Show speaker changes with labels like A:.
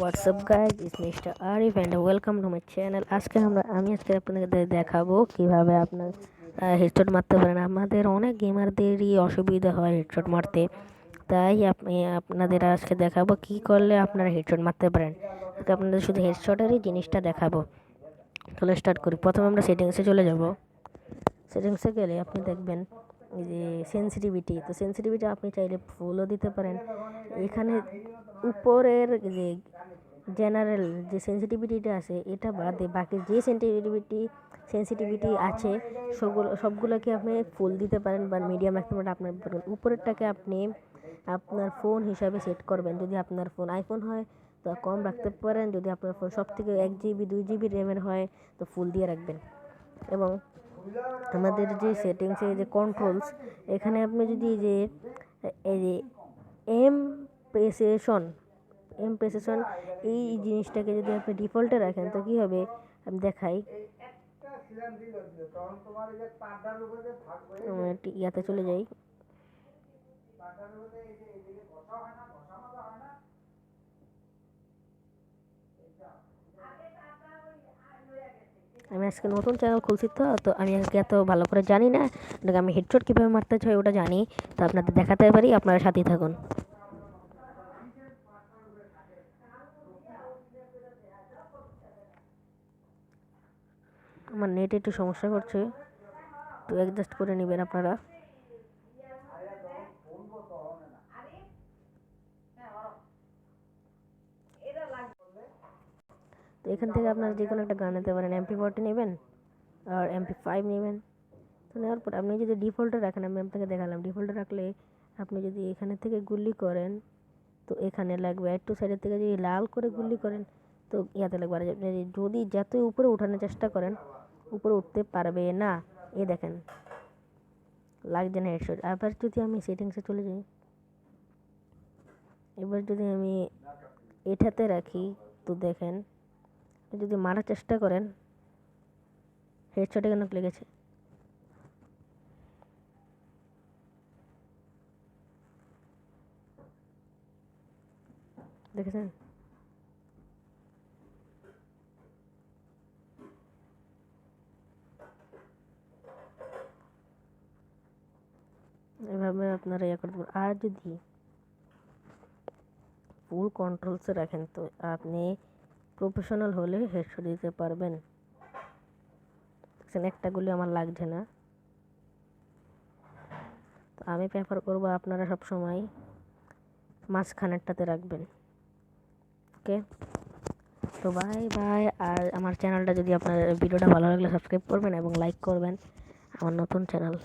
A: WhatsApp guys, it's mister Arif and welcome to my channel. আমি আজকে আপনাদের দেখাবো কিভাবে আপনার হেডশট মারতে পারেন। আমাদের অনেক গেমারদেরই অসুবিধা হয় হেডশট মারতে, তাই আপনাদের আজকে দেখাবো কি করলে আপনারা হেডশট মারতে পারেন। আজকে আপনাদের শুধু হেডশটেরই জিনিসটা দেখাবো। চলে স্টার্ট করি। প্রথমে আমরা সেটিংসে চলে যাব। সেটিংসে গেলে আপনি দেখবেন এই যে সেন্সিটিভিটি, তো সেন্সিটিভিটি আপনি চাইলে ফুলও দিতে পারেন। এখানে উপরের যে জেনারেল যে সেন্সিটিভিটিটা আছে এটা বাদে বাকি যে সেন্সিটিভিটি আছে সবগুলোকে আপনি ফুল দিতে পারেন বা মিডিয়াম রাখতে পারেন। আপনার উপরেরটাকে আপনি আপনার ফোন হিসাবে সেট করবেন। যদি আপনার ফোন আইফোন হয় তো কম রাখতে পারেন, যদি আপনার ফোন সব থেকে 1 GB 2 GB র্যামের হয় তো ফুল দিয়ে রাখবেন। এবং আমাদের যে সেটিংসে যে কন্ট্রোলস, এখানে আপনি যদি এই যে এমপ্রেসেশন এই জিনিসটাকে যদি আপনি ডিফল্টে রাখেন তো কী হবে আমি দেখাই। ইয়াতে চলে যাই। আমি আজকে নতুন চ্যানেল খুলছি, তো আমি আজকে এত ভালো করে জানি না, আমি হেডশট কীভাবে মারতে চাই ওটা জানি, তো আপনাদের দেখাতে পারি, আপনারা সাথেই থাকুন। আমার নেট একটু সমস্যা করছে, তো অ্যাডজাস্ট করে নেবেন আপনারা। তো এখান থেকে আপনারা যে কোনো একটা গান নিতে পারেন। MP40 নেবেন আর MP5 নেবেন। তো নেওয়ার পর আপনি যদি ডিফল্টে রাখেন, আমি আপনাকে দেখালাম, ডিফল্টে রাখলে আপনি যদি এখানে থেকে গুলি করেন তো এখানে লাগবে, একটু সাইডের থেকে যদি লাল করে গুলি করেন তো ইয়াতে লাগবে। আর যদি যতই উপরে উঠানোর চেষ্টা করেন উপরে উঠতে পারবে না। এই দেখেন লাগছে না হেডশট। আবার যদি আমি সেটিংসে চলে যাই, এবার যদি আমি এটাতে রাখি তো দেখেন যদি মারার চেষ্টা করেন হেডশটে কেন লেগেছে, দেখেছেন? এভাবে আপনারা ইয়ে করতে পারেন। আর যদি ফুল কন্ট্রোলসে রাখেন তো আপনি প্রফেশনাল হলে হেডশট দিতে পারবেন। একটা গুলি আমার লাগছে না, তো আমি প্রেফার করবো আপনারা সব সময় মাঝখানেরটাতে রাখবেন। ওকে, তো বাই বাই। আর আমার চ্যানেলটা যদি আপনার ভিডিওটা ভালো লাগলে সাবস্ক্রাইব করবেন এবং লাইক করবেন, আমার নতুন চ্যানেল।